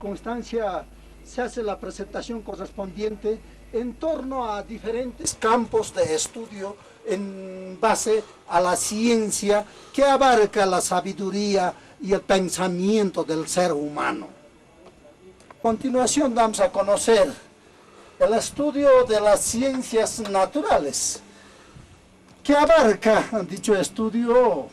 Constancia se hace la presentación correspondiente en torno a diferentes campos de estudio en base a la ciencia que abarca la sabiduría y el pensamiento del ser humano. A continuación vamos a conocer el estudio de las ciencias naturales, que abarca dicho estudio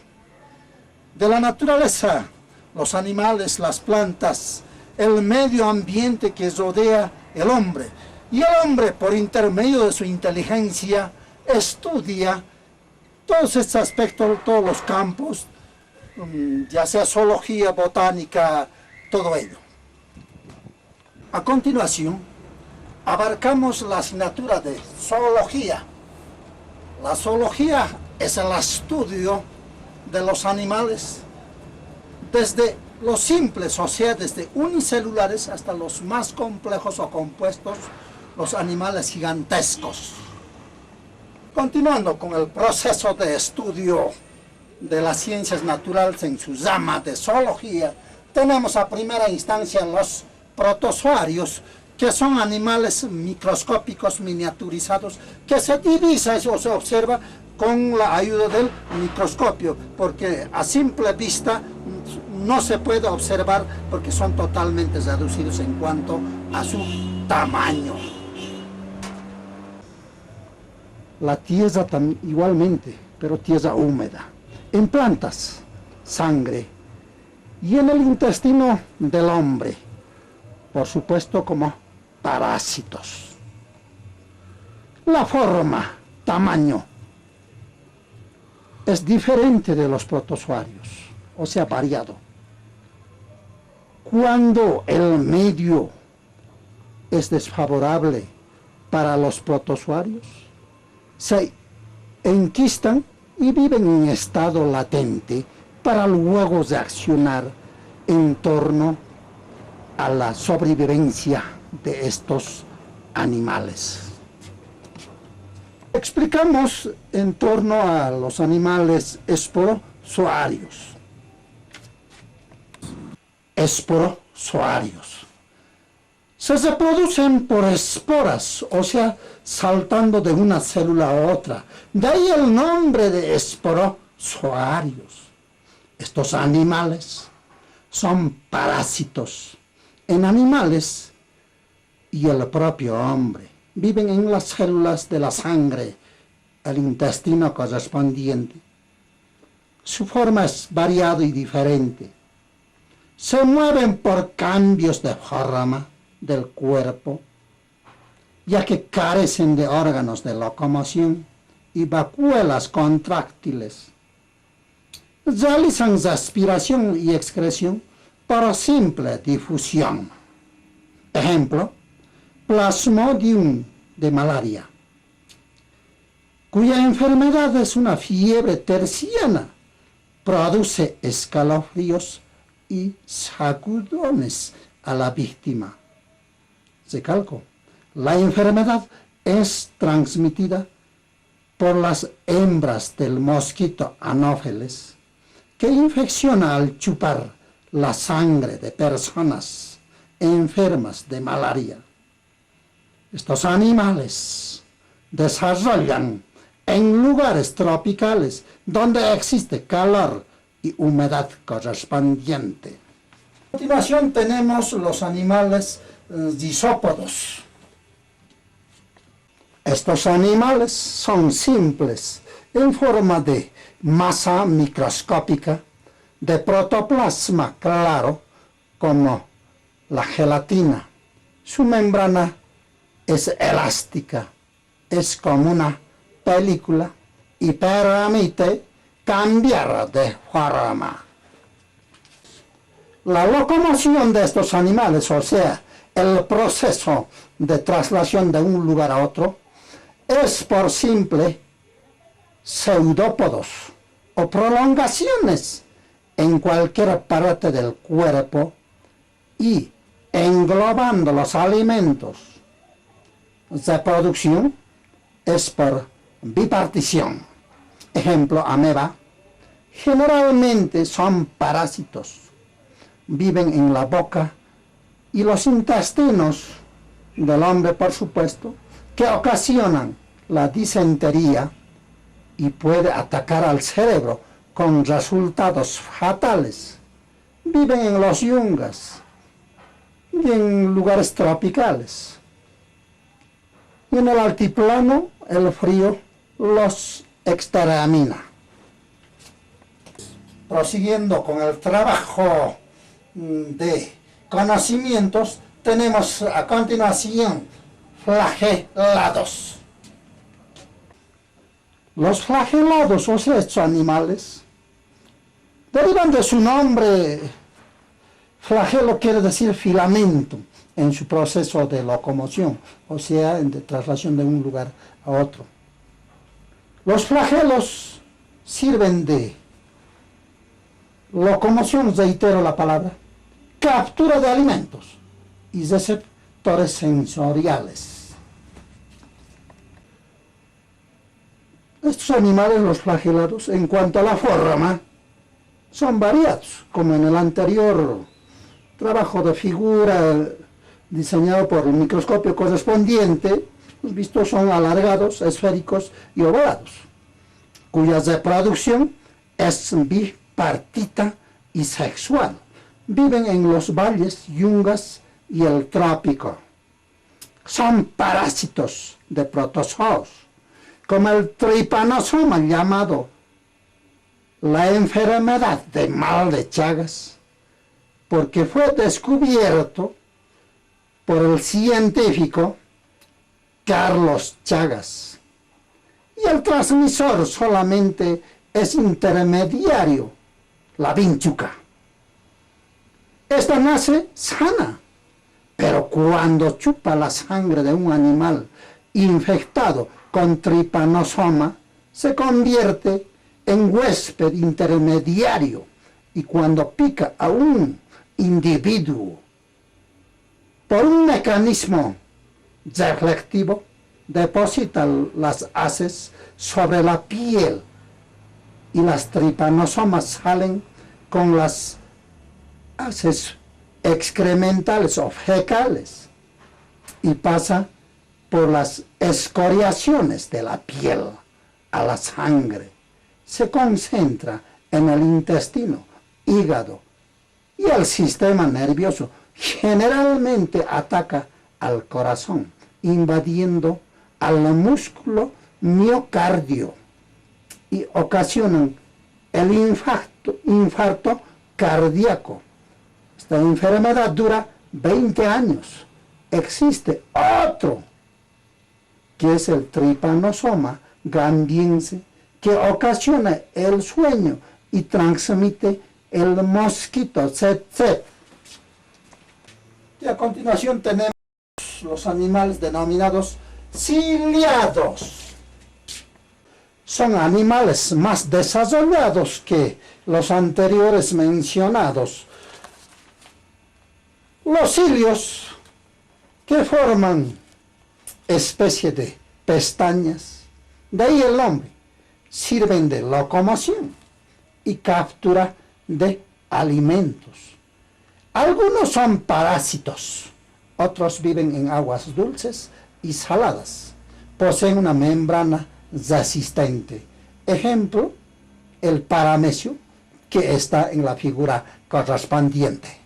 de la naturaleza, los animales, las plantas, el medio ambiente que rodea el hombre. Y el hombre, por intermedio de su inteligencia, estudia todos estos aspectos, todos los campos, ya sea zoología, botánica, todo ello. A continuación, abarcamos la asignatura de zoología. La zoología es el estudio de los animales, desde los simples, o sea, desde unicelulares hasta los más complejos o compuestos, los animales gigantescos. Continuando con el proceso de estudio de las ciencias naturales en su rama de zoología, tenemos a primera instancia los protozoarios, que son animales microscópicos miniaturizados que se divisa o se observa con la ayuda del microscopio, porque a simple vista no se puede observar porque son totalmente reducidos en cuanto a su tamaño. La tierra igualmente, pero tierra húmeda. En plantas, sangre. Y en el intestino del hombre, por supuesto, como parásitos. La forma, tamaño, es diferente de los protozoarios, o sea, variado. Cuando el medio es desfavorable para los protozoarios, se enquistan y viven en estado latente para luego reaccionar en torno a la sobrevivencia de estos animales. Explicamos en torno a los animales esporozoarios. Esporozoarios. Se reproducen por esporas, o sea, saltando de una célula a otra. De ahí el nombre de esporozoarios. Estos animales son parásitos en animales y el propio hombre. Viven en las células de la sangre, el intestino correspondiente. Su forma es variada y diferente. Se mueven por cambios de forma del cuerpo, ya que carecen de órganos de locomoción y vacuolas contráctiles. Realizan respiración y excreción por simple difusión. Ejemplo, Plasmodium de malaria, cuya enfermedad es una fiebre terciana, produce escalofríos y sacudones a la víctima. Recalco, la enfermedad es transmitida por las hembras del mosquito Anopheles, que infecciona al chupar la sangre de personas enfermas de malaria. Estos animales desarrollan en lugares tropicales donde existe calor y humedad correspondiente. A continuación tenemos los animales disópodos. Estos animales son simples, en forma de masa microscópica, de protoplasma claro, como la gelatina. Su membrana es elástica, es como una película y permite cambiar de forma. La locomoción de estos animales, o sea, el proceso de traslación de un lugar a otro, es por simple pseudópodos o prolongaciones en cualquier parte del cuerpo y englobando los alimentos. Reproducción es por bipartición. Ejemplo, ameba. Generalmente son parásitos. Viven en la boca y los intestinos del hombre, por supuesto, que ocasionan la disentería y puede atacar al cerebro con resultados fatales. Viven en los yungas y en lugares tropicales. Y en el altiplano el frío los extermina. Prosiguiendo con el trabajo de conocimientos, tenemos a continuación flagelados. Los flagelados, o sea, estos animales, derivan de su nombre. Flagelo quiere decir filamento en su proceso de locomoción, o sea, de traslación de un lugar a otro. Los flagelos sirven de locomoción, reitero la palabra, captura de alimentos y receptores sensoriales. Estos animales, los flagelados, en cuanto a la forma, son variados, como en el anterior trabajo de figura diseñado por el microscopio correspondiente. Los vistos son alargados, esféricos y ovalados, cuya reproducción es bipartita y sexual. Viven en los valles, yungas y el trópico. Son parásitos de protozoos, como el tripanosoma, llamado la enfermedad de mal de Chagas, porque fue descubierto por el científico Carlos Chagas. Y el transmisor solamente es intermediario, la vinchuca. Esta nace sana, pero cuando chupa la sangre de un animal infectado con tripanosoma, se convierte en huésped intermediario, y cuando pica a un individuo, por un mecanismo reflectivo, deposita las heces sobre la piel y las tripanosomas salen con las heces excrementales o fecales y pasa por las escoriaciones de la piel a la sangre. Se concentra en el intestino, hígado y el sistema nervioso. Generalmente ataca al corazón, invadiendo al músculo miocardio y ocasionan el infarto cardíaco. Esta enfermedad dura 20 años. Existe otro, que es el tripanosoma gambiense, que ocasiona el sueño y transmite el mosquito tsetse. Y a continuación tenemos los animales denominados ciliados. Son animales más desarrollados que los anteriores mencionados. Los cilios, que forman especie de pestañas, de ahí el nombre, sirven de locomoción y captura de alimentos. Algunos son parásitos, otros viven en aguas dulces y saladas. Poseen una membrana resistente. Ejemplo, el paramecio, que está en la figura correspondiente.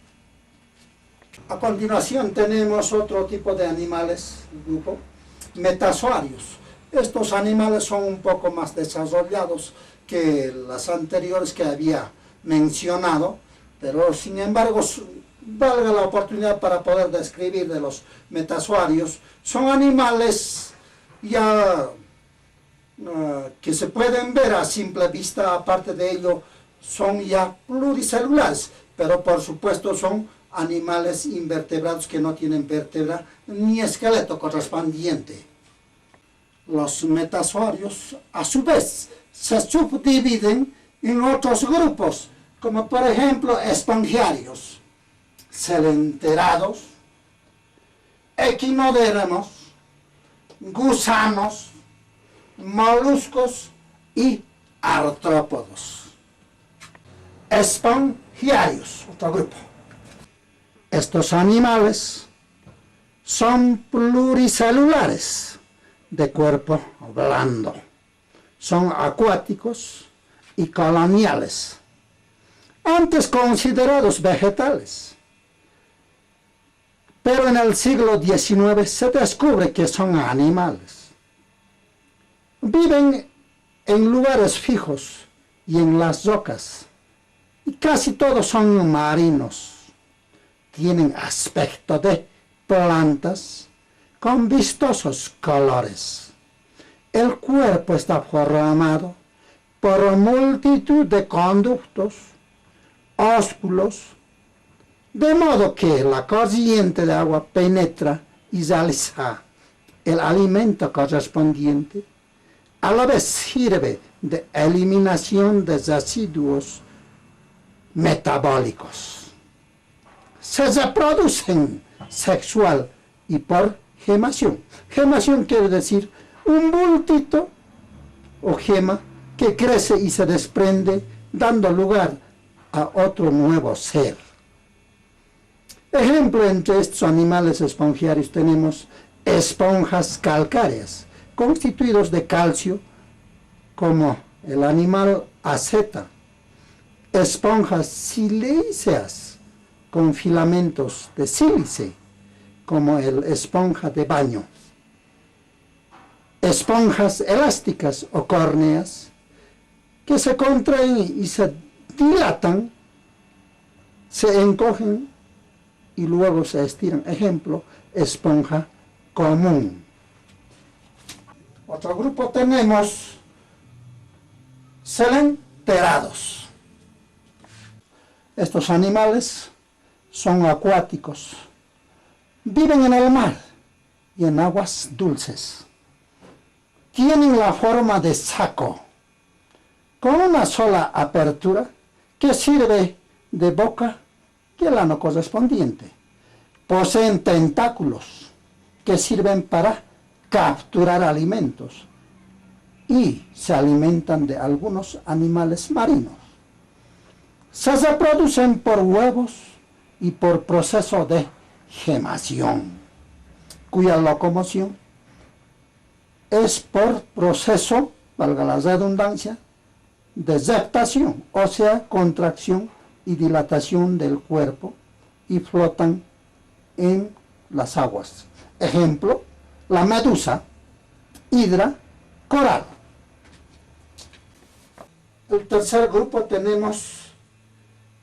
A continuación tenemos otro tipo de animales, grupo, metazoarios. Estos animales son un poco más desarrollados que las anteriores que había mencionado, pero sin embargo, valga la oportunidad para poder describir de los metazoarios. Son animales ya que se pueden ver a simple vista. Aparte de ello, son ya pluricelulares, pero por supuesto son animales invertebrados que no tienen vértebra ni esqueleto correspondiente. Los metazoarios, a su vez, se subdividen en otros grupos, como por ejemplo espongiarios, celenterados, equinodermos, gusanos, moluscos y artrópodos. Espongiarios, otro grupo. Estos animales son pluricelulares, de cuerpo blando. Son acuáticos y coloniales, antes considerados vegetales. Pero en el siglo XIX se descubre que son animales. Viven en lugares fijos y en las rocas, y casi todos son marinos. Tienen aspecto de plantas con vistosos colores. El cuerpo está formado por multitud de conductos, ósculos, de modo que la corriente de agua penetra y realiza el alimento correspondiente. A la vez sirve de eliminación de residuos metabólicos. Se reproducen sexual y por gemación. Gemación quiere decir un bultito o gema que crece y se desprende, dando lugar a otro nuevo ser. Ejemplo, entre estos animales espongiarios tenemos esponjas calcáreas, constituidos de calcio, como el animal aceta, esponjas silíceas, con filamentos de sílice, como el esponja de baño, esponjas elásticas o córneas, que se contraen y se dilatan, se encogen y luego se estiran. Ejemplo, esponja común. Otro grupo tenemos coelenterhados. Estos animales son acuáticos. Viven en el mar y en aguas dulces. Tienen la forma de saco, con una sola apertura que sirve de boca y el ano correspondiente. Poseen tentáculos que sirven para capturar alimentos y se alimentan de algunos animales marinos. Se reproducen por huevos y por proceso de gemación, cuya locomoción es por proceso, valga la redundancia, de reptación, o sea, contracción y dilatación del cuerpo, y flotan en las aguas. Ejemplo, la medusa, hidra, coral. El tercer grupo tenemos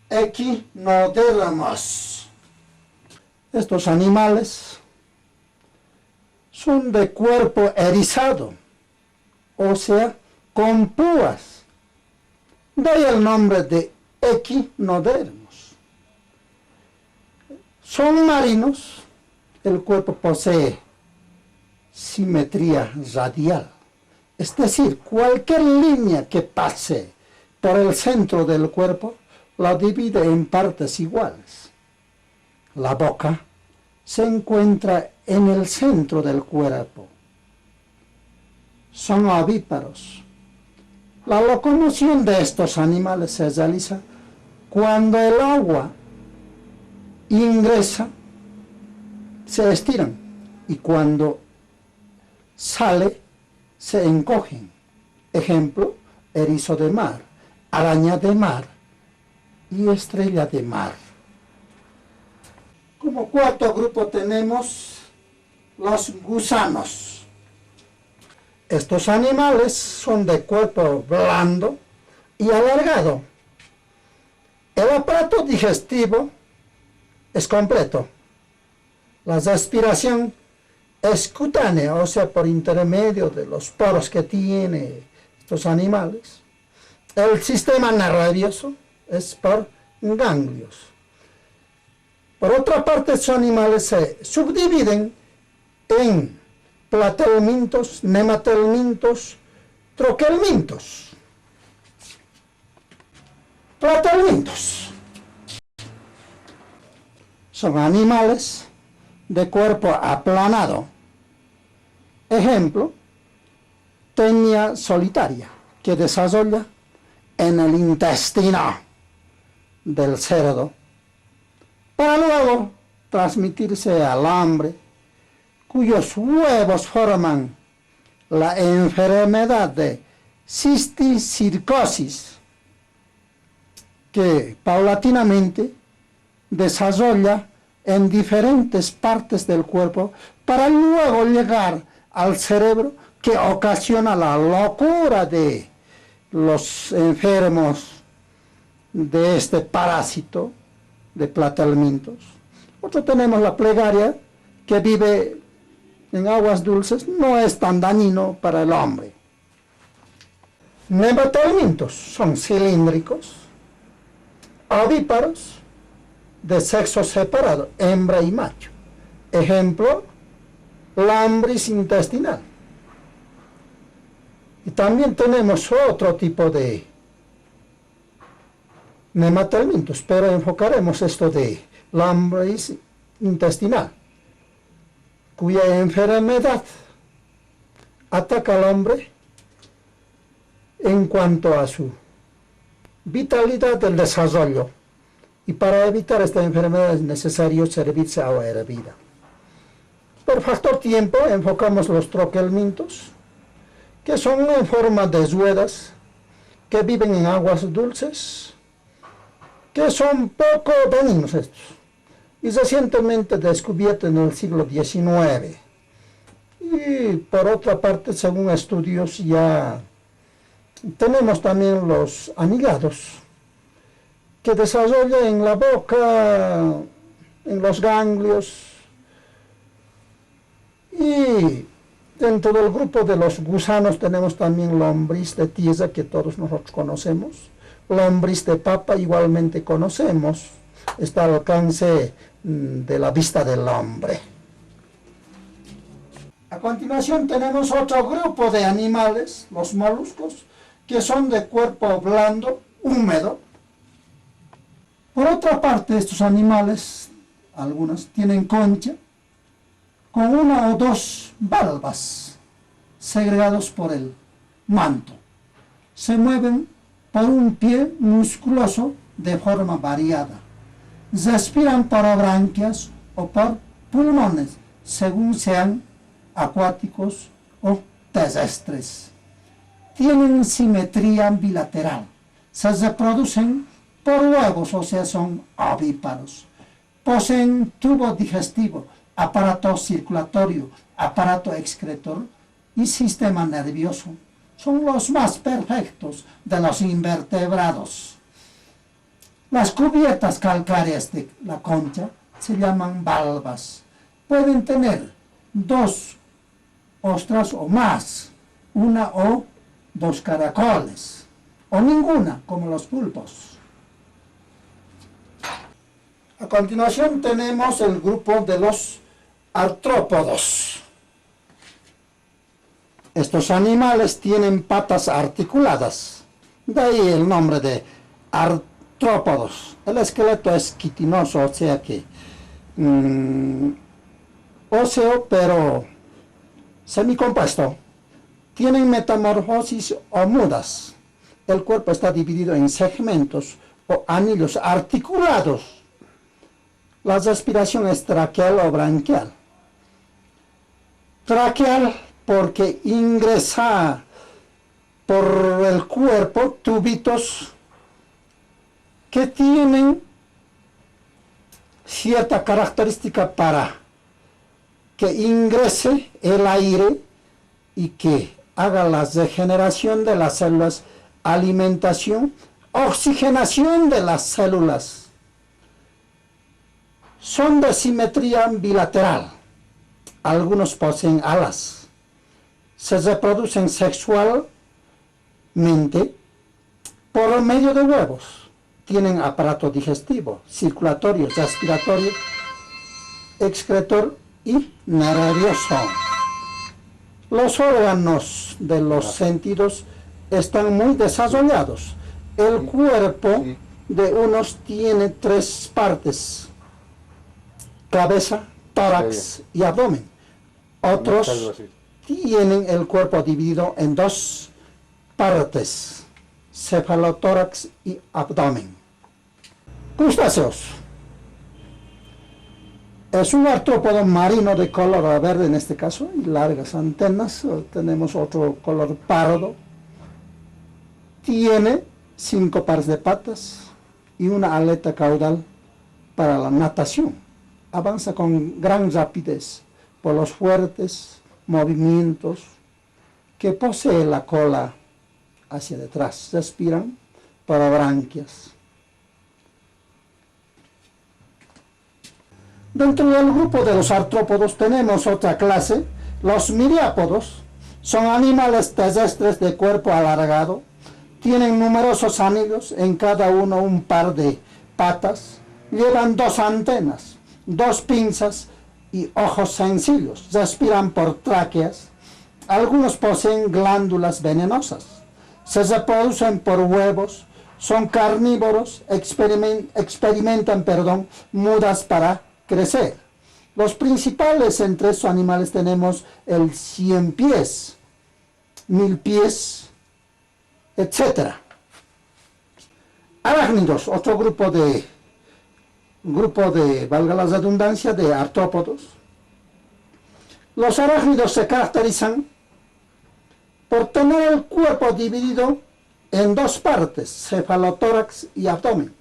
equinodermos. Estos animales son de cuerpo erizado, o sea, con púas. De ahí el nombre de equinodermos. Son marinos, el cuerpo posee simetría radial, es decir, cualquier línea que pase por el centro del cuerpo la divide en partes iguales. La boca se encuentra en el centro del cuerpo. Son ovíparos. La locomoción de estos animales se realiza cuando el agua ingresa, se estiran, y cuando sale, se encogen. Ejemplo, erizo de mar, araña de mar y estrella de mar. Como cuarto grupo tenemos los gusanos. Estos animales son de cuerpo blando y alargado. El aparato digestivo es completo. La respiración es cutánea, o sea, por intermedio de los poros que tienen estos animales. El sistema nervioso es por ganglios. Por otra parte, estos animales se subdividen en platelmintos, nematelmintos, troquelmintos. Platelmintos son animales de cuerpo aplanado. Ejemplo, tenia solitaria, que desarrolla en el intestino del cerdo, para luego transmitirse al hombre, cuyos huevos forman la enfermedad de cisticercosis, que paulatinamente desarrolla en diferentes partes del cuerpo para luego llegar al cerebro, que ocasiona la locura de los enfermos de este parásito de Platelmintos. Nosotros tenemos la plegaria, que vive en aguas dulces, no es tan dañino para el hombre. Nematelmintos son cilíndricos, ovíparos, de sexo separado, hembra y macho. Ejemplo, lambris intestinal. Y también tenemos otro tipo de nematelmintos, pero enfocaremos esto de lambris intestinal, cuya enfermedad ataca al hombre en cuanto a su vitalidad del desarrollo, y para evitar esta enfermedad es necesario servirse agua hervida. Por factor tiempo enfocamos los troquelmintos, que son en forma de ruedas, que viven en aguas dulces, que son poco dañinos estos, y recientemente descubiertos en el siglo XIX. Y por otra parte, según estudios, ya tenemos también los anilados, que desarrollan en la boca, en los ganglios, y dentro del grupo de los gusanos tenemos también lombriz de tierra, que todos nosotros conocemos, lombriz de papa igualmente conocemos, está al alcance de la vista del hombre. A continuación tenemos otro grupo de animales, los moluscos, que son de cuerpo blando, húmedo. Por otra parte, estos animales, algunos, tienen concha con una o dos valvas segregados por el manto. Se mueven por un pie musculoso de forma variada. Respiran por branquias o por pulmones, según sean acuáticos o terrestres. Tienen simetría bilateral. Se reproducen por huevos, o sea, son ovíparos. Poseen tubo digestivo, aparato circulatorio, aparato excretor y sistema nervioso. Son los más perfectos de los invertebrados. Las cubiertas calcáreas de la concha se llaman valvas. Pueden tener dos ostras o más, una o dos caracoles, o ninguna, como los pulpos. A continuación tenemos el grupo de los artrópodos. Estos animales tienen patas articuladas, de ahí el nombre de artrópodos. El esqueleto es quitinoso, o sea que óseo, pero semicompuesto. Tienen metamorfosis o mudas. El cuerpo está dividido en segmentos o anillos articulados. La respiración es traqueal o branquial. Traqueal porque ingresa por el cuerpo tubitos que tienen cierta característica para que ingrese el aire y que haga la regeneración de las células, alimentación, oxigenación de las células. Son de simetría bilateral. Algunos poseen alas. Se reproducen sexualmente por medio de huevos. Tienen aparato digestivo, circulatorio, respiratorio, excretor y nervioso. Los órganos de los sentidos están muy desarrollados. El cuerpo de unos tiene 3 partes: cabeza, tórax y abdomen. Otros tienen el cuerpo dividido en 2 partes: cefalotórax y abdomen. Crustáceos. Es un artrópodo marino de color verde en este caso, y largas antenas. Tenemos otro color pardo. Tiene 5 pares de patas y una aleta caudal para la natación. Avanza con gran rapidez por los fuertes movimientos que posee la cola hacia detrás. Respiran por branquias. Dentro del grupo de los artrópodos tenemos otra clase, los miriápodos. Son animales terrestres de cuerpo alargado. Tienen numerosos anillos, en cada uno un par de patas. Llevan 2 antenas, 2 pinzas y ojos sencillos. Respiran por tráqueas. Algunos poseen glándulas venenosas. Se reproducen por huevos. Son carnívoros. Experimentan mudas para crecer. Los principales entre estos animales tenemos el 100 pies, 1000 pies, etc. Arácnidos, otro grupo de, valga la redundancia, de artrópodos. Los arácnidos se caracterizan por tener el cuerpo dividido en 2 partes, cefalotórax y abdomen.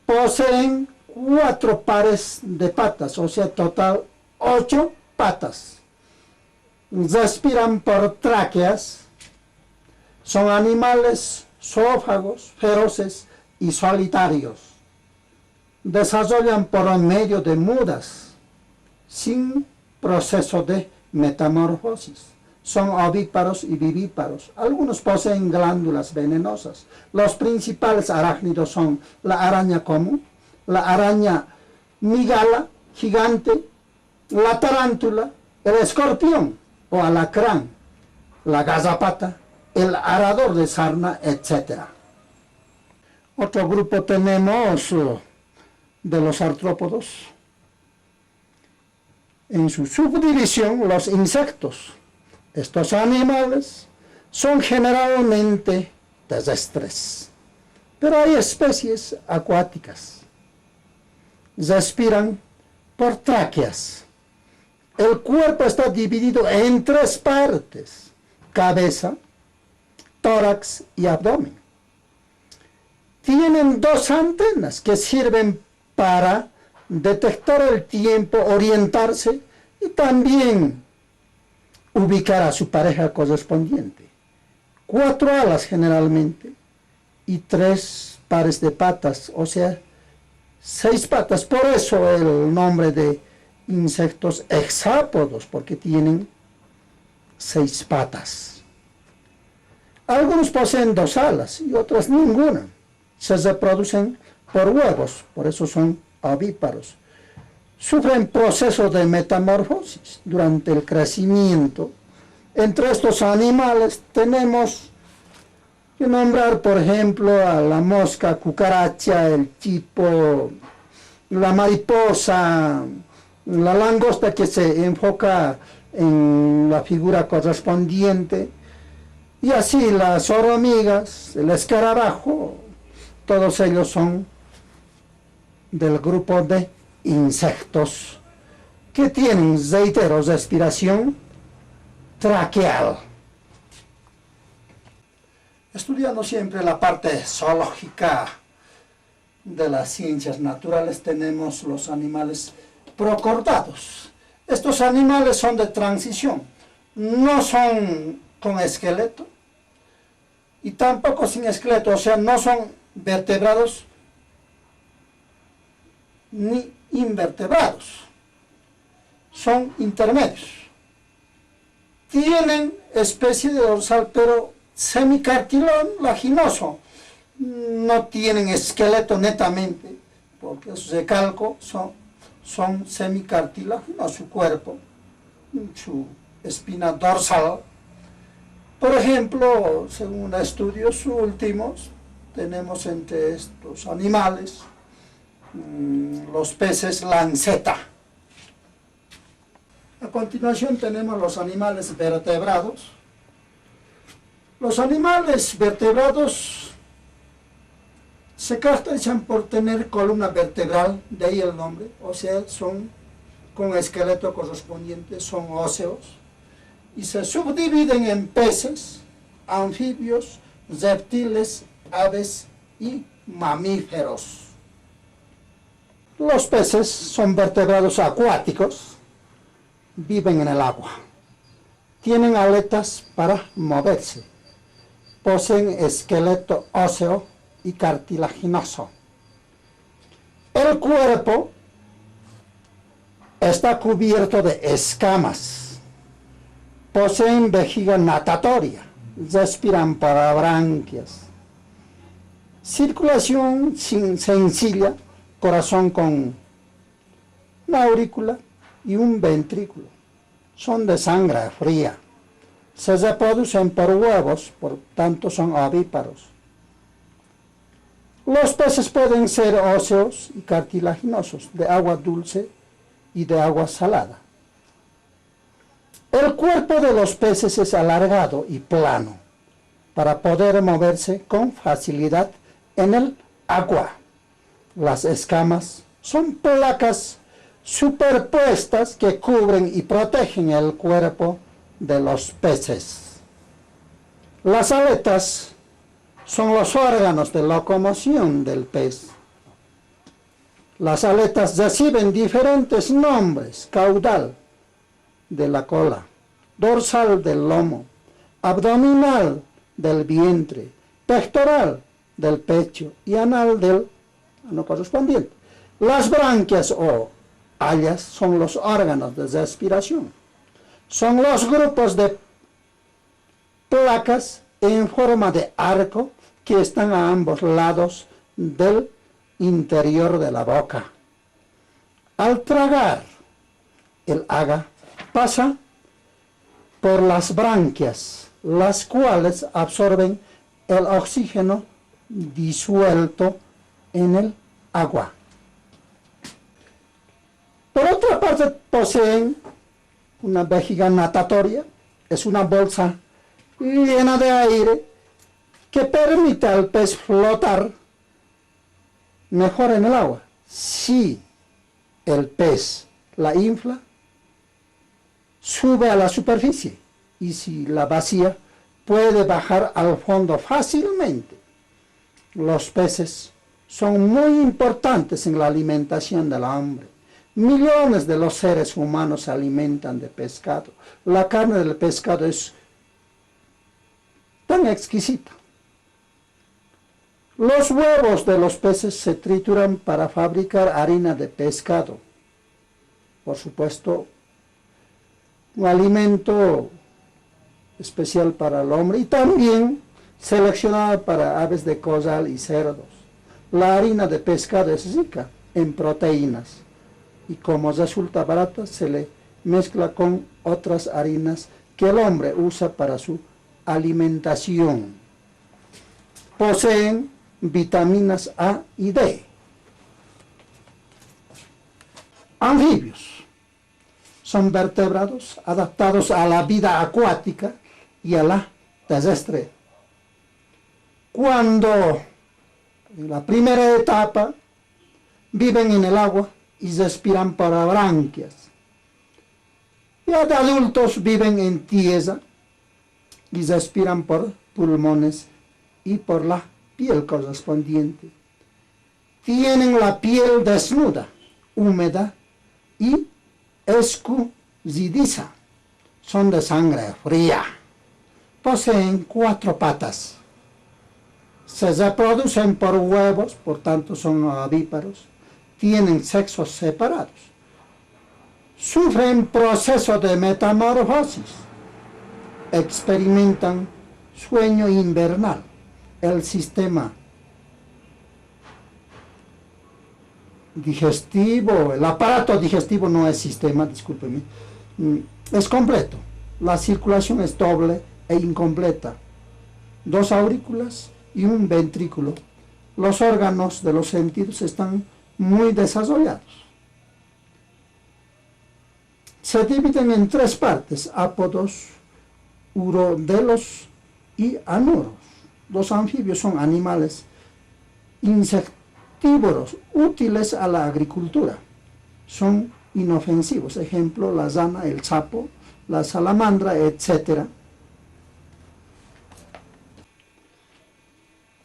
Poseen 4 pares de patas, o sea, total 8 patas. Respiran por tráqueas. Son animales zoófagos, feroces y solitarios. Desarrollan por medio de mudas, sin proceso de metamorfosis. Son ovíparos y vivíparos. Algunos poseen glándulas venenosas. Los principales arácnidos son la araña común, la araña migala gigante, la tarántula, el escorpión o alacrán, la garrapata, el arador de sarna, etc. Otro grupo tenemos de los artrópodos. En su subdivisión, los insectos. Estos animales son generalmente terrestres, pero hay especies acuáticas. Respiran por tráqueas. El cuerpo está dividido en 3 partes: cabeza, tórax y abdomen. Tienen 2 antenas que sirven para detectar el tiempo, orientarse y también ubicar a su pareja correspondiente. 4 alas generalmente y 3 pares de patas, o sea, 6 patas. Por eso el nombre de insectos hexápodos, porque tienen 6 patas. Algunos poseen 2 alas y otros ninguna. Se reproducen por huevos, por eso son ovíparos. Sufren procesos de metamorfosis durante el crecimiento. Entre estos animales tenemos que nombrar, por ejemplo, a la mosca cucaracha, el chipo, la mariposa, la langosta, que se enfoca en la figura correspondiente, y así las hormigas, el escarabajo. Todos ellos son del grupo de insectos que tienen, reitero, respiración traqueal. Estudiando siempre la parte zoológica de las ciencias naturales, tenemos los animales procordados. Estos animales son de transición, no son con esqueleto y tampoco sin esqueleto, o sea, no son vertebrados ni invertebrados, son intermedios. Tienen especie de dorsal, pero semicartilaginoso, no tienen esqueleto netamente, porque su recalco son semicartilaginosos, su cuerpo, su espina dorsal. Por ejemplo, según estudios últimos, tenemos entre estos animales los peces lanceta. A continuación tenemos los animales vertebrados. Los animales vertebrados Se caracterizan por tener columna vertebral, de ahí el nombre, o sea, son con esqueleto correspondiente, son óseos, y se subdividen en peces, anfibios, reptiles, aves y mamíferos. Los peces son vertebrados acuáticos, viven en el agua, tienen aletas para moverse, poseen esqueleto óseo y cartilaginoso. El cuerpo está cubierto de escamas, poseen vejiga natatoria, respiran por branquias, circulación sencilla, corazón con una aurícula y un ventrículo. Son de sangre fría. Se reproducen por huevos, por tanto son ovíparos. Los peces pueden ser óseos y cartilaginosos, de agua dulce y de agua salada. El cuerpo de los peces es alargado y plano para poder moverse con facilidad en el agua. Las escamas son placas superpuestas que cubren y protegen el cuerpo de los peces. Las aletas son los órganos de locomoción del pez. Las aletas reciben diferentes nombres: caudal de la cola, dorsal del lomo, abdominal del vientre, pectoral del pecho y anal del ano correspondiente. Las branquias o alas son los órganos de respiración. Son los grupos de placas en forma de arco que están a ambos lados del interior de la boca. Al tragar, el aga pasa por las branquias, las cuales absorben el oxígeno disuelto en el agua. Por otra parte, poseen una vejiga natatoria, es una bolsa llena de aire que permite al pez flotar mejor en el agua. Si el pez la infla, sube a la superficie, y si la vacía, puede bajar al fondo fácilmente. Los peces son muy importantes en la alimentación del hombre. Millones de los seres humanos se alimentan de pescado. La carne del pescado es tan exquisita. Los huevos de los peces se trituran para fabricar harina de pescado. Por supuesto, un alimento especial para el hombre y también seleccionado para aves de corral y cerdos. La harina de pescado es rica en proteínas y como resulta barata se le mezcla con otras harinas que el hombre usa para su alimentación. Poseen vitaminas A y D. Anfibios son vertebrados adaptados a la vida acuática y a la terrestre. Cuando en la primera etapa viven en el agua y respiran por branquias. Ya de adultos viven en tierra y respiran por pulmones y por la piel correspondiente. Tienen la piel desnuda, húmeda y escurridiza. Son de sangre fría. Poseen 4 patas. Se reproducen por huevos, por tanto son ovíparos. Tienen sexos separados. Sufren proceso de metamorfosis. Experimentan sueño invernal. El sistema digestivo, el aparato digestivo no es sistema, discúlpeme, es completo. La circulación es doble e incompleta. 2 aurículas y un ventrículo. Los órganos de los sentidos están muy desarrollados. Se dividen en 3 partes: ápodos, urodelos y anuros. Los anfibios son animales insectívoros útiles a la agricultura. Son inofensivos, ejemplo, la rana, el sapo, la salamandra, etc.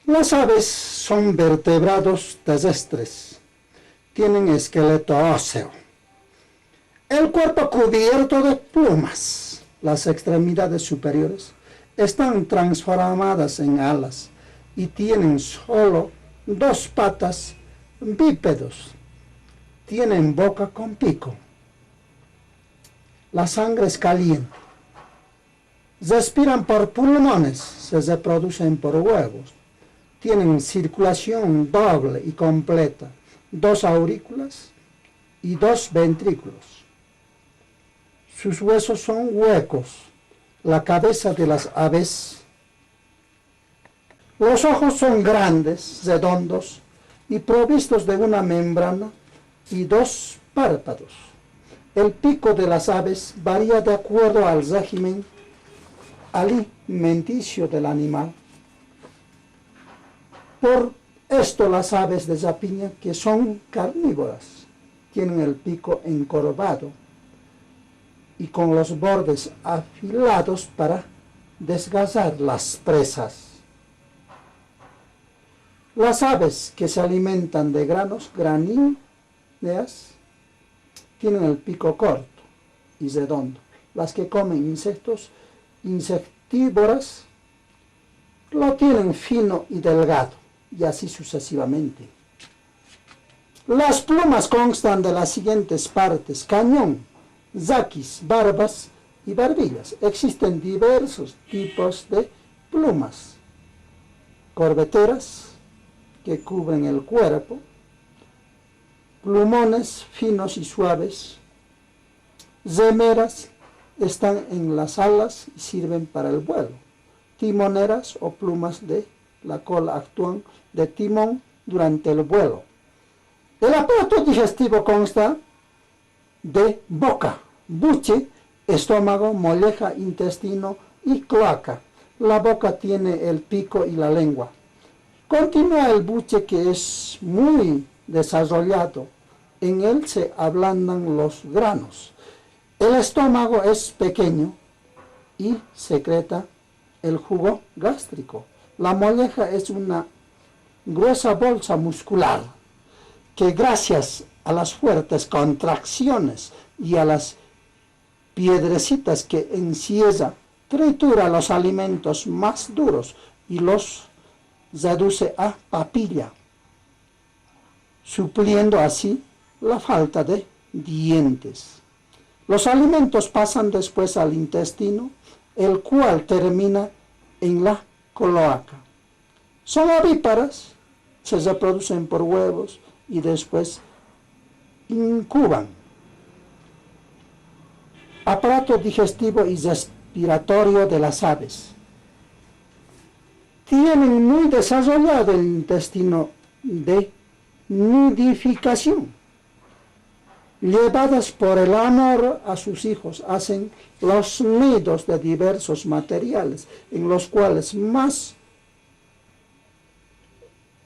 Las aves son vertebrados terrestres, tienen esqueleto óseo, el cuerpo cubierto de plumas, las extremidades superiores están transformadas en alas y tienen solo 2 patas bípedos, tienen boca con pico, la sangre es caliente, respiran por pulmones, se reproducen por huevos, tienen circulación doble y completa, 2 aurículas y 2 ventrículos. Sus huesos son huecos, la cabeza de las aves. Los ojos son grandes, redondos y provistos de una membrana y 2 párpados. El pico de las aves varía de acuerdo al régimen alimenticio del animal. Por esto las aves de rapiña, que son carnívoras, tienen el pico encorvado y con los bordes afilados para desgastar las presas. Las aves que se alimentan de granos, gramíneas, tienen el pico corto y redondo. Las que comen insectos, insectívoras, lo tienen fino y delgado, y así sucesivamente. Las plumas constan de las siguientes partes: cañón, raquis, barbas y barbillas. Existen diversos tipos de plumas: corbeteras, que cubren el cuerpo, plumones finos y suaves, remeras, están en las alas y sirven para el vuelo, timoneras o plumas de la cola actúan de timón durante el vuelo. El aparato digestivo consta de boca, buche, estómago, molleja, intestino y cloaca. La boca tiene el pico y la lengua. Continúa el buche, que es muy desarrollado. En él se ablandan los granos. El estómago es pequeño y secreta el jugo gástrico. La molleja es una gruesa bolsa muscular que, gracias a las fuertes contracciones y a las piedrecitas que encierra, tritura los alimentos más duros y los reduce a papilla, supliendo así la falta de dientes. Los alimentos pasan después al intestino, el cual termina en la cloaca. Son ovíparas, se reproducen por huevos y después incuban. Aparato digestivo y respiratorio de las aves. Tienen muy desarrollado el intestino de nidificación. Llevadas por el amor a sus hijos, hacen los nidos de diversos materiales, en los cuales más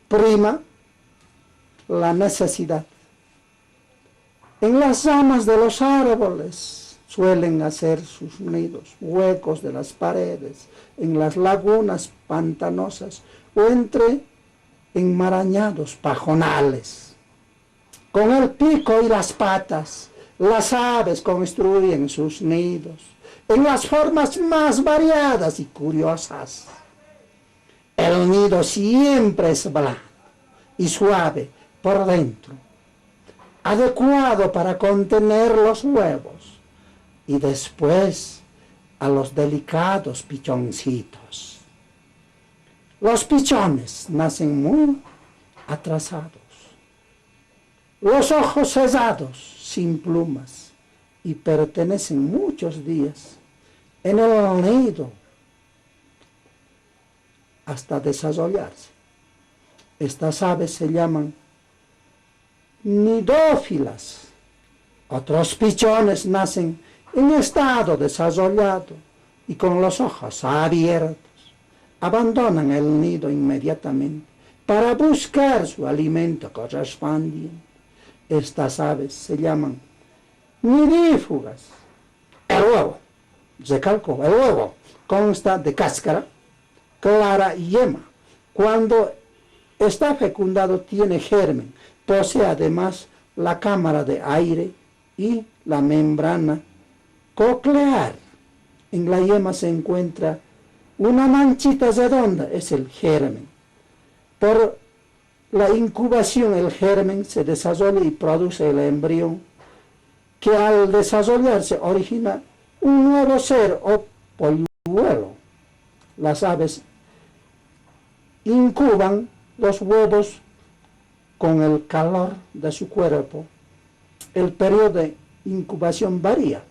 prima la necesidad. En las ramas de los árboles suelen hacer sus nidos, huecos de las paredes, en las lagunas pantanosas o entre enmarañados pajonales. Con el pico y las patas, las aves construyen sus nidos en las formas más variadas y curiosas. El nido siempre es blando y suave por dentro, adecuado para contener los huevos y después a los delicados pichoncitos. Los pichones nacen muy atrasados, los ojos cerrados, sin plumas, y pertenecen muchos días en el nido hasta desarrollarse. Estas aves se llaman nidófilas. Otros pichones nacen en estado desarrollado y con los ojos abiertos. Abandonan el nido inmediatamente para buscar su alimento correspondiente. Estas aves se llaman nidífugas. El huevo, recalco, el huevo consta de cáscara, clara y yema. Cuando está fecundado tiene germen, posee además la cámara de aire y la membrana coclear. En la yema se encuentra una manchita redonda, es el germen. Por la incubación el germen se desarrolla y produce el embrión, que al desarrollarse origina un nuevo ser o polluelo. Las aves incuban los huevos con el calor de su cuerpo. El periodo de incubación varía,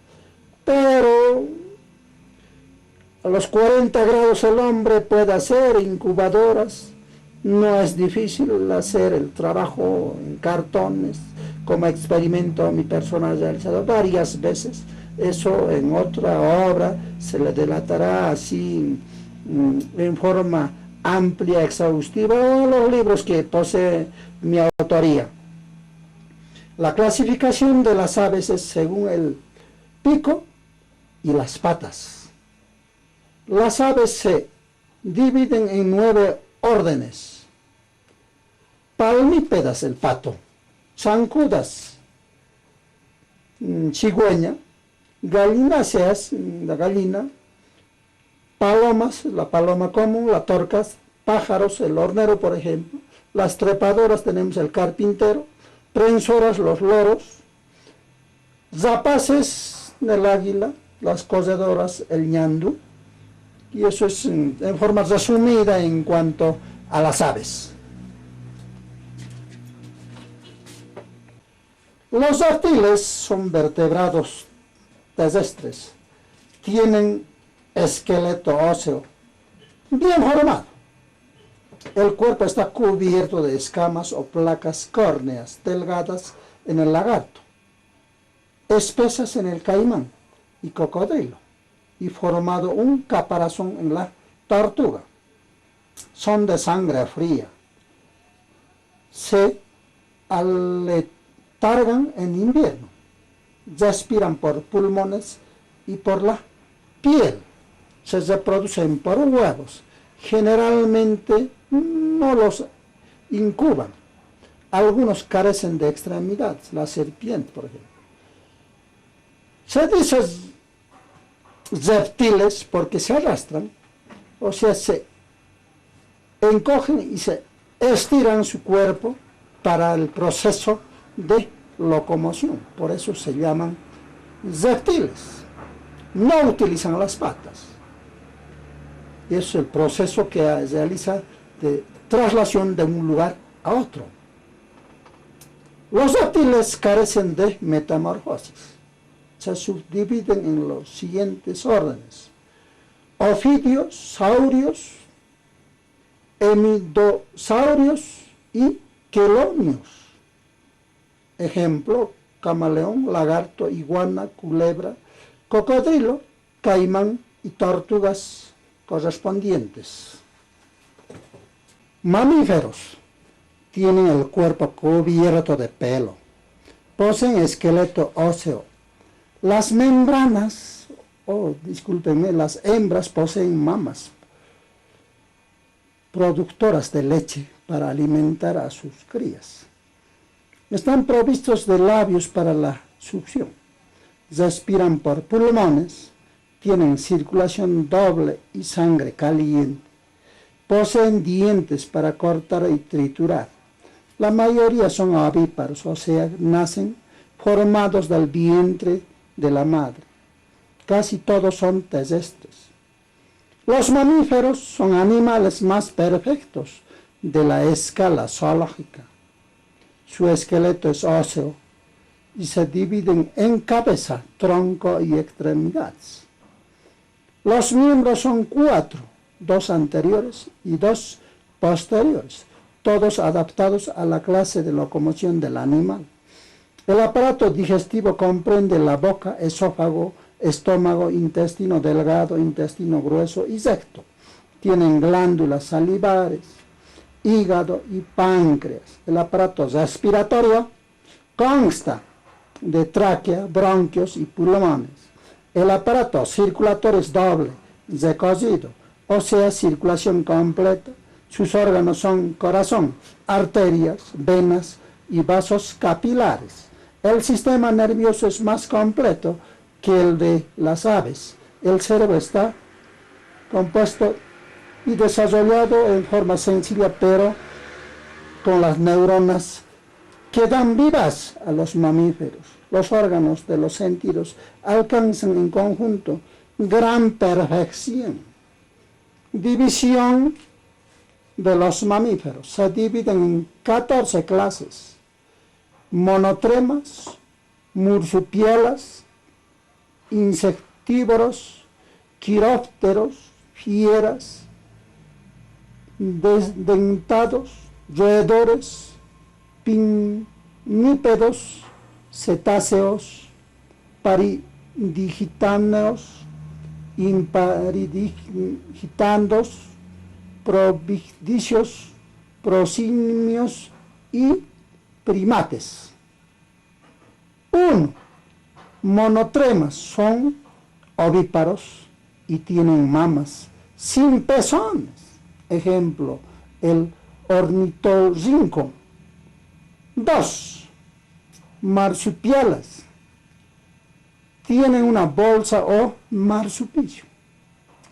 pero a los 40 grados el hombre puede hacer incubadoras. No es difícil hacer el trabajo en cartones, como experimento mi persona ha realizado varias veces. Eso en otra obra se le delatará así en forma amplia, exhaustiva, o los libros que posee mi autoría. La clasificación de las aves es según el pico y las patas. Las aves se dividen en 9 órdenes. Palmípedas, el pato; zancudas, cigüeña; galináceas, la gallina; palomas, la paloma común; las torcas; pájaros, el hornero, por ejemplo; las trepadoras tenemos el carpintero; prensoras, los loros; rapaces, el águila; las cosedoras, el ñandú. Y eso es en forma resumida en cuanto a las aves. Los reptiles son vertebrados terrestres. Tienen esqueleto óseo bien formado. El cuerpo está cubierto de escamas o placas córneas delgadas en el lagarto, espesas en el caimán y cocodrilo, y formado un caparazón en la tortuga. Son de sangre fría. Se aletargan en invierno. Respiran por pulmones y por la piel. Se reproducen por huevos. Generalmente no los incuban. Algunos carecen de extremidades, la serpiente, por ejemplo. Se dice reptiles porque se arrastran, o sea, se encogen y se estiran su cuerpo para el proceso de locomoción. Por eso se llaman reptiles. No utilizan las patas. Y es el proceso que realiza de traslación de un lugar a otro. Los reptiles carecen de metamorfosis. Se subdividen en los siguientes órdenes: ofidios, saurios, hemidosaurios y quelonios. Ejemplo: camaleón, lagarto, iguana, culebra, cocodrilo, caimán y tortugas correspondientes. Mamíferos tienen el cuerpo cubierto de pelo, poseen esqueleto óseo. Las membranas, las hembras poseen mamas productoras de leche para alimentar a sus crías. Están provistos de labios para la succión. Respiran por pulmones, tienen circulación doble y sangre caliente. Poseen dientes para cortar y triturar. La mayoría son ovíparos, o sea, nacen formados del vientre de la madre. Casi todos son terrestres. Los mamíferos son animales más perfectos de la escala zoológica. Su esqueleto es óseo y se dividen en cabeza, tronco y extremidades. Los miembros son 4, 2 anteriores y 2 posteriores, todos adaptados a la clase de locomoción del animal. El aparato digestivo comprende la boca, esófago, estómago, intestino delgado, intestino grueso y recto. Tienen glándulas salivares hígado y páncreas. El aparato respiratorio consta de tráquea, bronquios y pulmones. El aparato circulatorio es doble, recocido, o sea, circulación completa. Sus órganos son corazón, arterias, venas y vasos capilares. El sistema nervioso es más completo que el de las aves. El cerebro está compuesto y desarrollado en forma sencilla, pero con las neuronas que dan vidas a los mamíferos. Los órganos de los sentidos alcanzan en conjunto gran perfección. División de los mamíferos. Se dividen en 14 clases: monotremas, marsupiales, insectívoros, quirópteros, fieras, desdentados, roedores, pinnípedos, cetáceos, paridigitáneos, imparidigitandos, probidicios, prosimios y primates. 1. Monotremas son ovíparos y tienen mamas sin pezones. Ejemplo, el ornitorrinco. 2. Marsupiales tienen una bolsa o marsupicio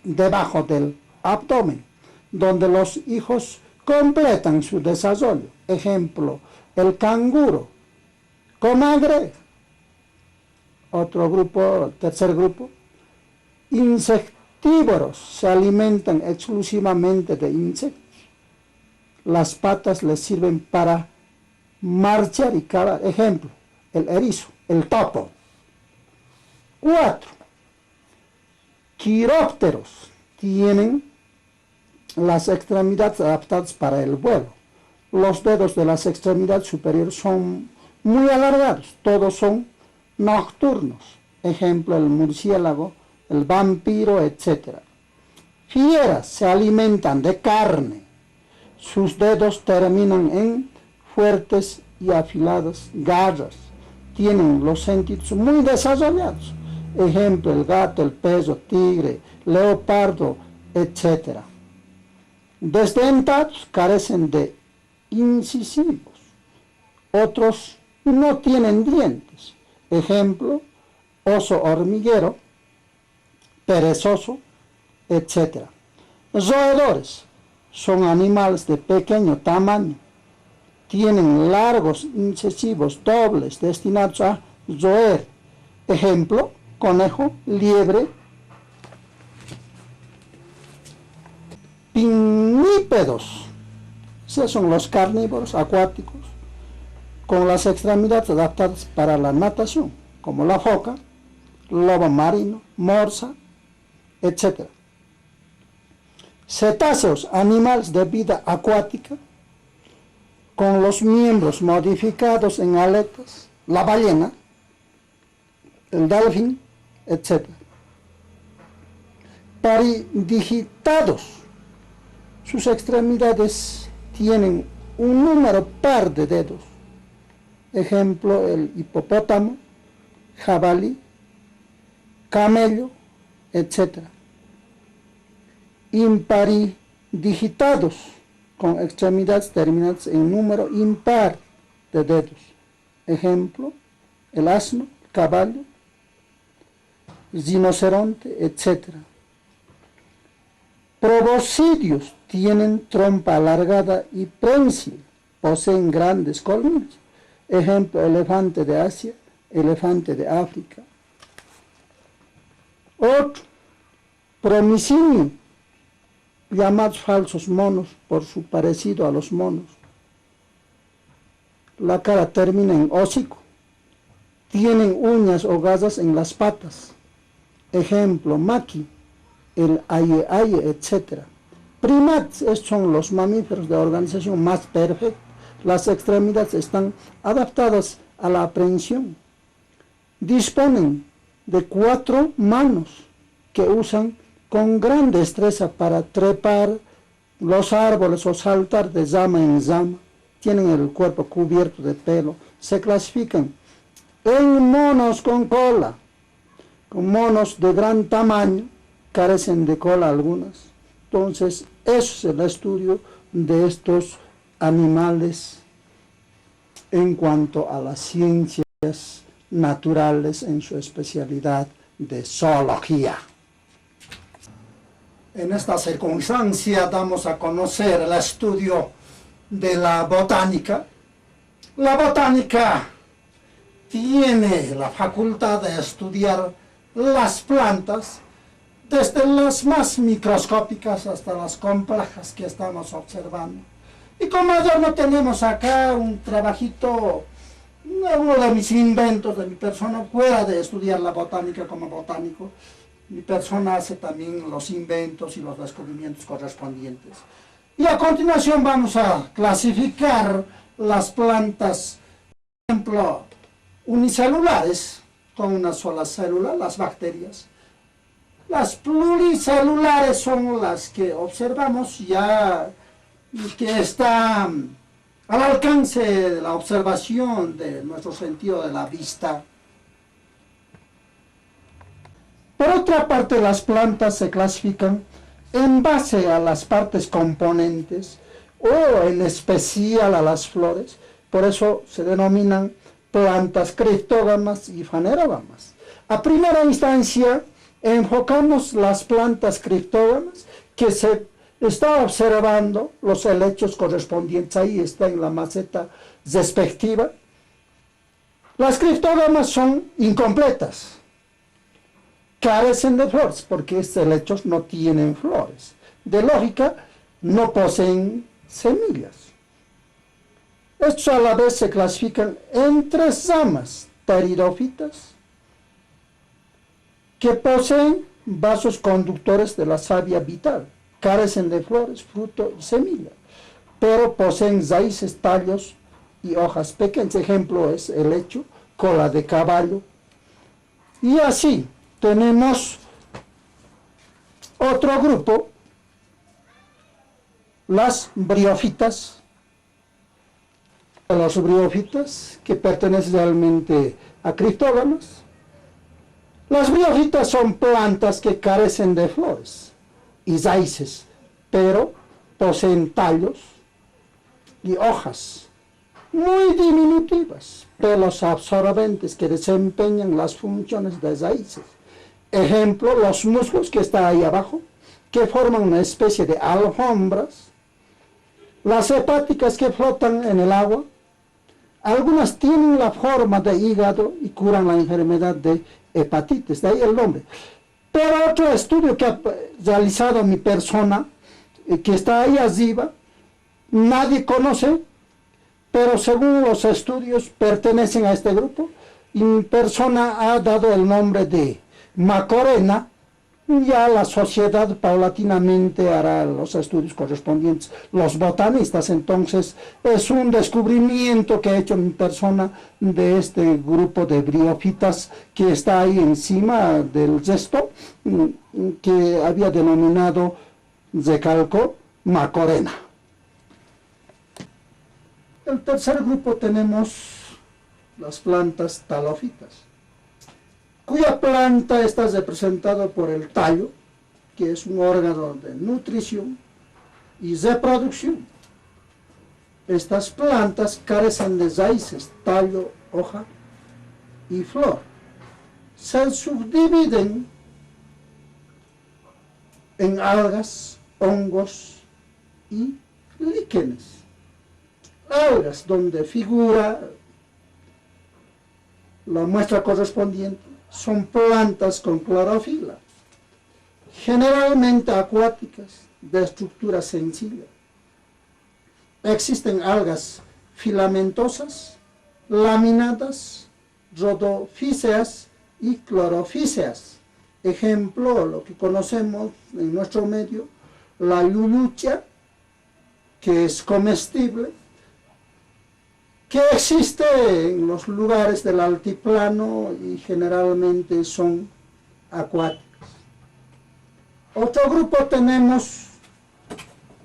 debajo del abdomen, donde los hijos completan su desarrollo. Ejemplo, el canguro. Comagre. Otro grupo, tercer grupo. Insectívoros, se alimentan exclusivamente de insectos. Las patas les sirven para marchar y cavar. Ejemplo, el erizo, el topo. 4. Quirópteros tienen las extremidades adaptadas para el vuelo. Los dedos de las extremidades superiores son muy alargados, todos son nocturnos. Ejemplo, el murciélago, el vampiro, etc. Fieras se alimentan de carne. Sus dedos terminan en fuertes y afiladas garras. Tienen los sentidos muy desarrollados. Ejemplo, el gato, el perro, tigre, leopardo, etc. Desdentados carecen de incisivos. Otros no tienen dientes. Ejemplo, oso hormiguero, perezoso, etc. Roedores son animales de pequeño tamaño. Tienen largos incisivos dobles destinados a roer. Ejemplo, conejo, liebre. Pinnípedos, esos son los carnívoros acuáticos con las extremidades adaptadas para la natación, como la foca, lobo marino, morsa, etc. Cetáceos, animales de vida acuática, con los miembros modificados en aletas, la ballena, el delfín, etc. Paridigitados, sus extremidades tienen un número par de dedos. Ejemplo, el hipopótamo, jabalí, camello, etc. Imparidigitados, con extremidades terminadas en número impar de dedos. Ejemplo, el asno, el caballo, el rinoceronte, etc. Proboscidios tienen trompa alargada y prensil, poseen grandes colmillos. Ejemplo, elefante de Asia, elefante de África. Otro, promisinio, llamados falsos monos por su parecido a los monos. La cara termina en hocico. Tienen uñas o garras en las patas. Ejemplo, maqui, el aye, etc. Primates, estos son los mamíferos de organización más perfecta. Las extremidades están adaptadas a la aprehensión. Disponen de 4 manos que usan con gran destreza para trepar, Los árboles o saltar de rama en rama tienen el cuerpo cubierto de pelo. Se clasifican en monos con cola, con monos de gran tamaño, carecen de cola algunas. Entonces, eso es el estudio de estos animales en cuanto a las ciencias naturales en su especialidad de zoología. En esta circunstancia damos a conocer el estudio de la botánica. La botánica tiene la facultad de estudiar las plantas desde las más microscópicas hasta las complejas que estamos observando. Y como adorno tenemos acá un trabajito, uno de mis inventos de mi persona, fuera de estudiar la botánica como botánico. Mi persona hace también los inventos y los descubrimientos correspondientes. Y a continuación vamos a clasificar las plantas, por ejemplo, unicelulares, con una sola célula, las bacterias. Las pluricelulares son las que observamos ya, que están al alcance de la observación de nuestro sentido de la vista. Por otra parte, las plantas se clasifican en base a las partes componentes o en especial a las flores. Por eso se denominan plantas criptógamas y fanerógamas. A primera instancia, enfocamos las plantas criptógamas que se está observando los helechos correspondientes. Ahí está en la maceta respectiva. Las criptógamas son incompletas. Carecen de flores, porque estos helechos no tienen flores. De lógica, no poseen semillas. Estos a la vez se clasifican en tres ramas pteridófitas que poseen vasos conductores de la savia vital. Carecen de flores, fruto y semilla, pero poseen raíces, tallos y hojas pequeñas. Ejemplo es el helecho, cola de caballo. Y así tenemos otro grupo, las briófitas. Los briófitas, que pertenecen realmente a criptógamas. Las briófitas son plantas que carecen de flores y raíces, pero poseen tallos y hojas muy diminutivas, pelos absorbentes que desempeñan las funciones de raíces. Ejemplo, los musgos que están ahí abajo, que forman una especie de alfombras. Las hepáticas que flotan en el agua. Algunas tienen la forma de hígado y curan la enfermedad de hepatitis, de ahí el nombre. Pero otro estudio que ha realizado mi persona, que está ahí arriba, nadie conoce, pero según los estudios pertenecen a este grupo, y mi persona ha dado el nombre de Macorena. Ya la sociedad paulatinamente hará los estudios correspondientes, los botanistas. Entonces es un descubrimiento que ha hecho mi persona de este grupo de briófitas que está ahí encima del resto, que había denominado, recalco, Macorena. El tercer grupo tenemos las plantas talófitas, cuya planta está representada por el tallo, que es un órgano de nutrición y reproducción. Estas plantas carecen de raíces, tallo, hoja y flor. Se subdividen en algas, hongos y líquenes. Algas, donde figura la muestra correspondiente, son plantas con clorofila, generalmente acuáticas, de estructura sencilla. Existen algas filamentosas, laminadas, rodofíceas y clorofíceas. Ejemplo, lo que conocemos en nuestro medio, la lulucha, que es comestible, que existe en los lugares del altiplano y generalmente son acuáticas. Otro grupo tenemos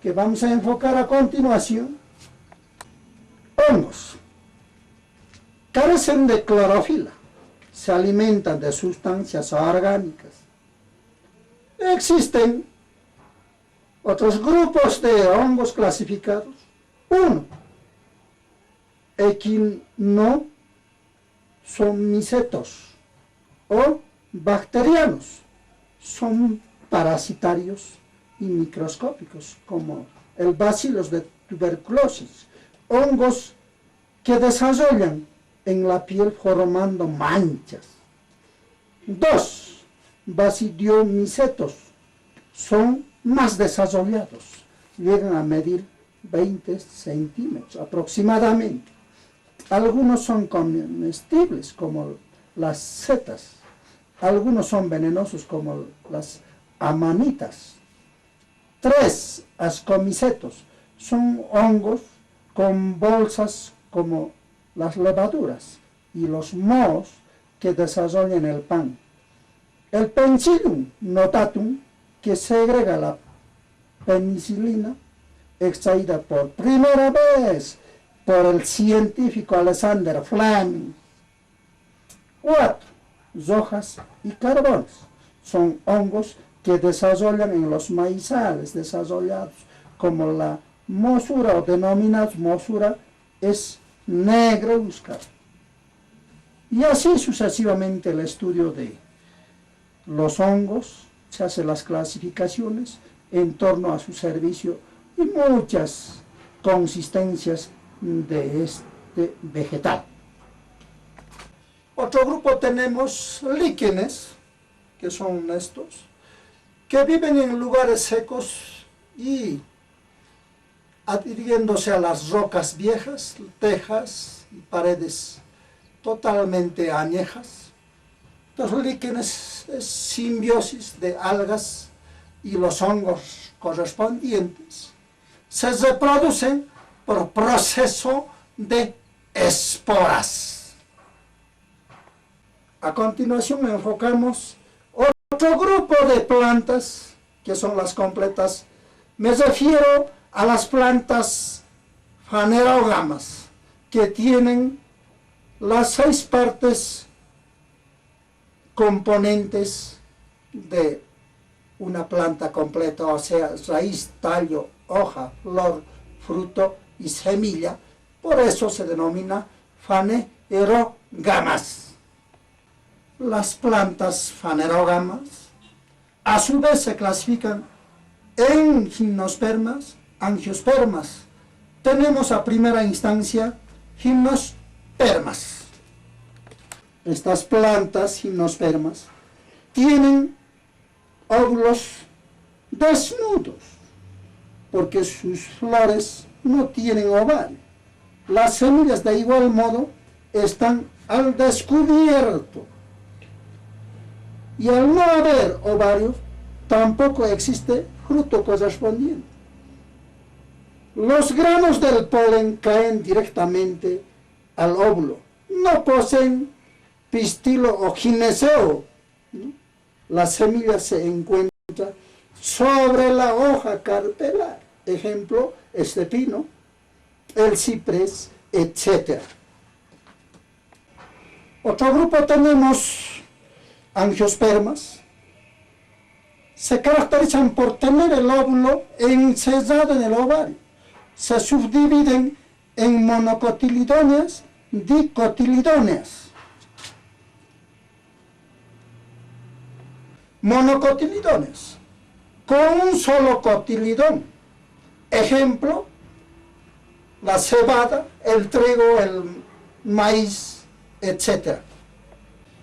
que vamos a enfocar a continuación. Hongos. Carecen de clorofila, se alimentan de sustancias orgánicas. Existen otros grupos de hongos clasificados. Uno, equinosomicetos o bacterianos. Son parasitarios y microscópicos, como el bacillus de tuberculosis. Hongos que desarrollan en la piel formando manchas. 2. Basidiomicetos. Son más desarrollados. Llegan a medir 20 centímetros aproximadamente. Algunos son comestibles, como las setas. Algunos son venenosos, como las amanitas. 3. Ascomicetos. Son hongos con bolsas como las levaduras y los mohos que desarrollan el pan. El Penicillium notatum, que segrega la penicilina, extraída por primera vez por el científico Alexander Fleming. 4. Hojas y carbones. Son hongos que desarrollan en los maizales desarrollados, como la mosura, o denominados mosura, es negruzca. Y así sucesivamente el estudio de los hongos, se hacen las clasificaciones en torno a su servicio y muchas consistencias de este vegetal. Otro grupo tenemos líquenes, que son estos, que viven en lugares secos y adhiriéndose a las rocas viejas, tejas y paredes totalmente añejas. Los líquenes es simbiosis de algas y los hongos correspondientes se reproducen por proceso de esporas. A continuación enfocamos otro grupo de plantas, que son las completas. Me refiero a las plantas fanerógamas, que tienen las 6 partes componentes de una planta completa, o sea, raíz, tallo, hoja, flor, fruto y semilla. Por eso se denomina fanerógamas. Las plantas fanerógamas a su vez se clasifican en gimnospermas, angiospermas. Tenemos a primera instancia gimnospermas. Estas plantas gimnospermas tienen óvulos desnudos, porque sus flores no tienen ovario. Las semillas de igual modo están al descubierto. Y al no haber ovario, tampoco existe fruto correspondiente. Los granos del polen caen directamente al óvulo. No poseen pistilo o gineceo. La semilla se encuentra sobre la hoja carpelar. Ejemplo, este pino, el ciprés, etc. Otro grupo tenemos angiospermas. Se caracterizan por tener el óvulo encerrado en el ovario. Se subdividen en monocotiledóneas, dicotiledóneas. Monocotiledóneas, con un solo cotiledón. Ejemplo, la cebada, el trigo, el maíz, etc.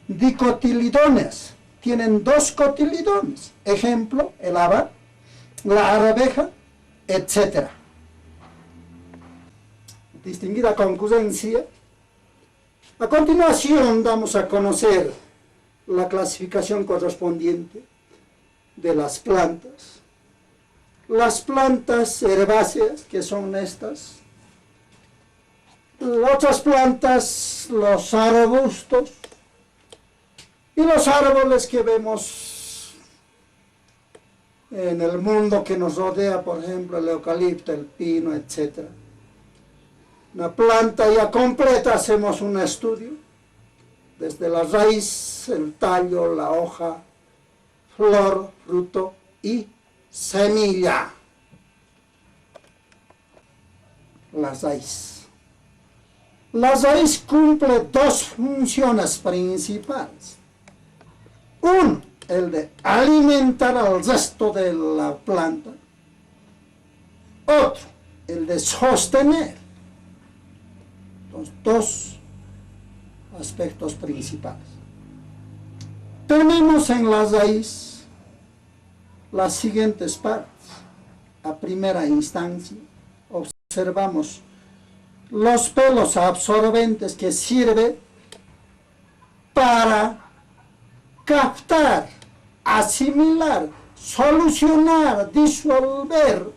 Dicotiledóneas, tienen 2 cotiledones. Ejemplo, el haba, la arveja, etc. Distinguida concurrencia, a continuación damos a conocer la clasificación correspondiente de las plantas. Las plantas herbáceas, que son estas. Otras plantas, los arbustos. Y los árboles que vemos en el mundo que nos rodea, por ejemplo, el eucalipto, el pino, etc. Una planta ya completa, hacemos un estudio, desde la raíz, el tallo, la hoja, flor, fruto y semilla. La raíz. La raíz cumple dos funciones principales. Uno, el de alimentar al resto de la planta. Otro, el de sostener. Los dos aspectos principales. Tenemos en la raíz las siguientes partes. A primera instancia, observamos los pelos absorbentes que sirven para captar, asimilar, solucionar, disolver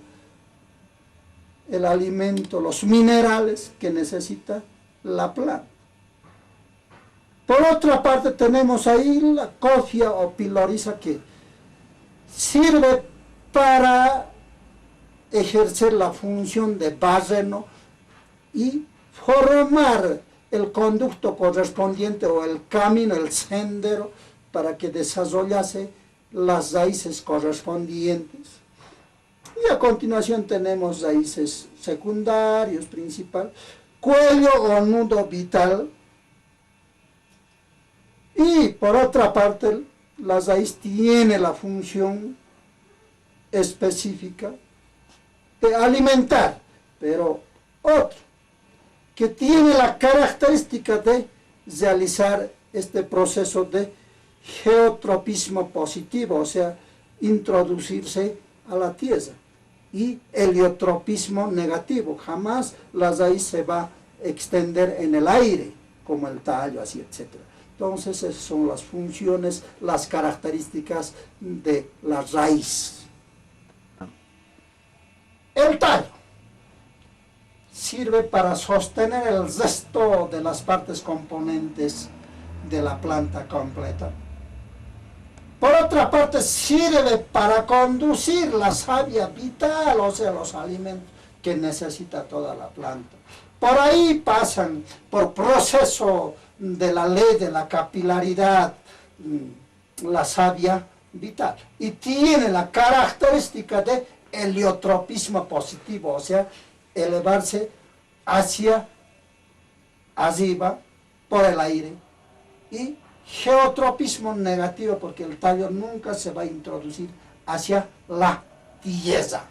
el alimento, los minerales que necesita la planta. Por otra parte tenemos ahí la cofia o piloriza que sirve para ejercer la función de barreno y formar el conducto correspondiente o el camino, el sendero, para que desarrollase las raíces correspondientes. Y a continuación tenemos raíces secundarios, principal, cuello o nudo vital. Y por otra parte, la raíz tiene la función específica de alimentar, pero otro, que tiene la característica de realizar este proceso de geotropismo positivo, o sea, introducirse a la tierra, y heliotropismo negativo, jamás la raíz se va a extender en el aire, como el tallo, así, etc. Entonces, esas son las funciones, las características de la raíz. El tallo sirve para sostener el resto de las partes componentes de la planta completa. Por otra parte, sirve para conducir la savia vital, o sea, los alimentos que necesita toda la planta. Por ahí pasan, por proceso de la ley de la capilaridad, la savia vital. Y tiene la característica de heliotropismo positivo, o sea, elevarse hacia arriba por el aire, y geotropismo negativo, porque el tallo nunca se va a introducir hacia la tierra.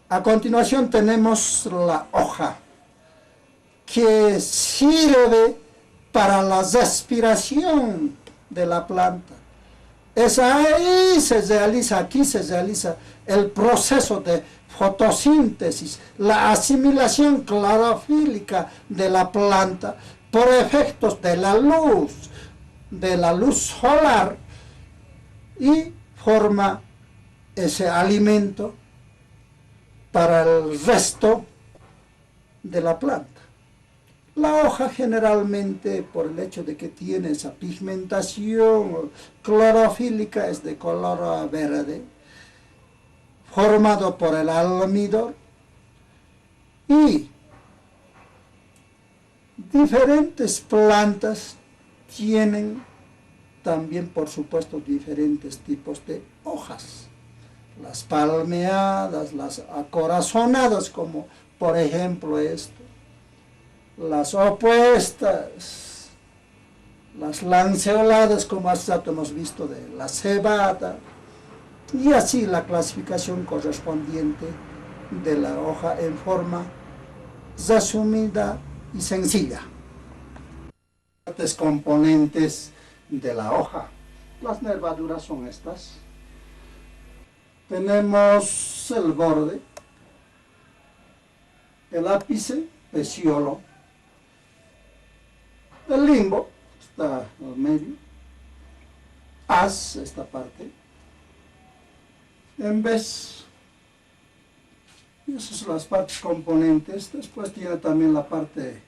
A continuación tenemos la hoja, que sirve para la respiración de la planta. Aquí se realiza el proceso de fotosíntesis, la asimilación clorofílica de la planta por efectos de la luz solar, y forma ese alimento para el resto de la planta. La hoja generalmente, por el hecho de que tiene esa pigmentación clorofílica, es de color verde, formado por el almidón, y diferentes plantas tienen también, por supuesto, diferentes tipos de hojas. Las palmeadas, las acorazonadas, como por ejemplo esto, las opuestas, las lanceoladas, como hace rato hemos visto de la cebada, y así la clasificación correspondiente de la hoja en forma resumida y sencilla. Partes componentes de la hoja. Las nervaduras son estas. Tenemos el borde, el ápice, peciolo, el limbo, está al medio, haz, esta parte, en vez, y esas son las partes componentes. Después tiene también la parte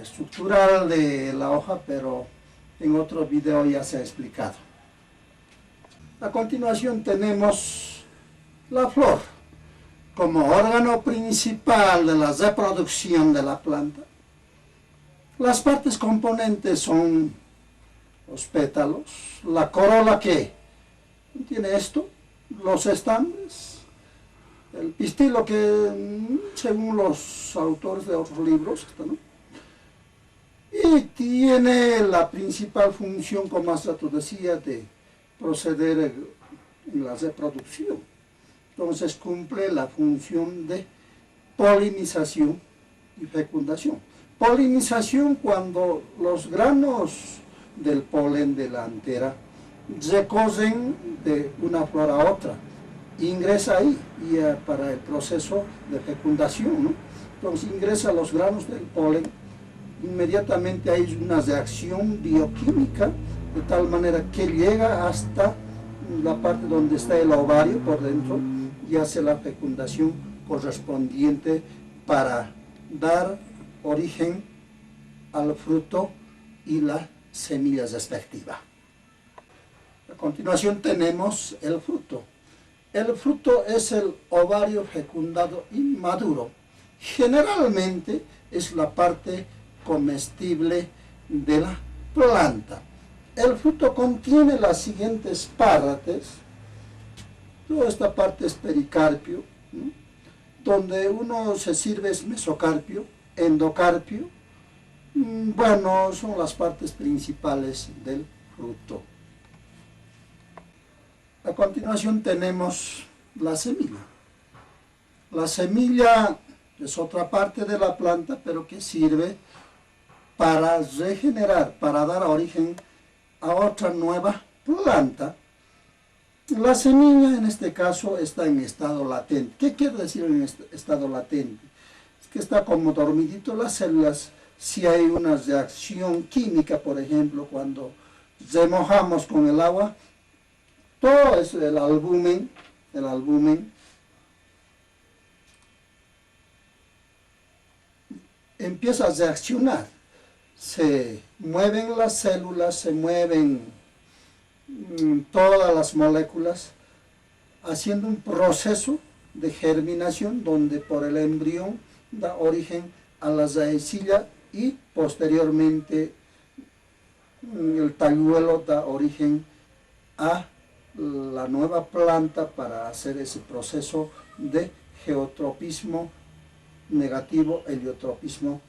estructural de la hoja, pero en otro video ya se ha explicado. A continuación tenemos la flor como órgano principal de la reproducción de la planta. Las partes componentes son los pétalos, la corola que tiene esto, los estambres, el pistilo que según los autores de otros libros, ¿no? Y tiene la principal función, como hasta tú decías, de proceder en la reproducción. Entonces cumple la función de polinización y fecundación. Polinización cuando los granos del polen de la antera recorren de una flor a otra, ingresa ahí y para el proceso de fecundación, ¿no? Entonces ingresa los granos del polen, inmediatamente hay una reacción bioquímica de tal manera que llega hasta la parte donde está el ovario por dentro y hace la fecundación correspondiente para dar origen al fruto y la semilla respectiva. A continuación tenemos el fruto. El fruto es el ovario fecundado inmaduro. Generalmente es la parte comestible de la planta. El fruto contiene las siguientes partes. Toda esta parte es pericarpio, ¿no? Donde uno se sirve es mesocarpio, endocarpio. Bueno, son las partes principales del fruto. A continuación tenemos la semilla. La semilla es otra parte de la planta, pero que sirve para regenerar, para dar origen a otra nueva planta. La semilla en este caso está en estado latente. ¿Qué quiere decir en estado latente? Es que está como dormidito las células. Si hay una reacción química, por ejemplo, cuando remojamos con el agua, todo eso, el albumen empieza a reaccionar. Se mueven las células, se mueven todas las moléculas, haciendo un proceso de germinación donde por el embrión da origen a la raicilla y posteriormente el talluelo da origen a la nueva planta para hacer ese proceso de geotropismo negativo, heliotropismo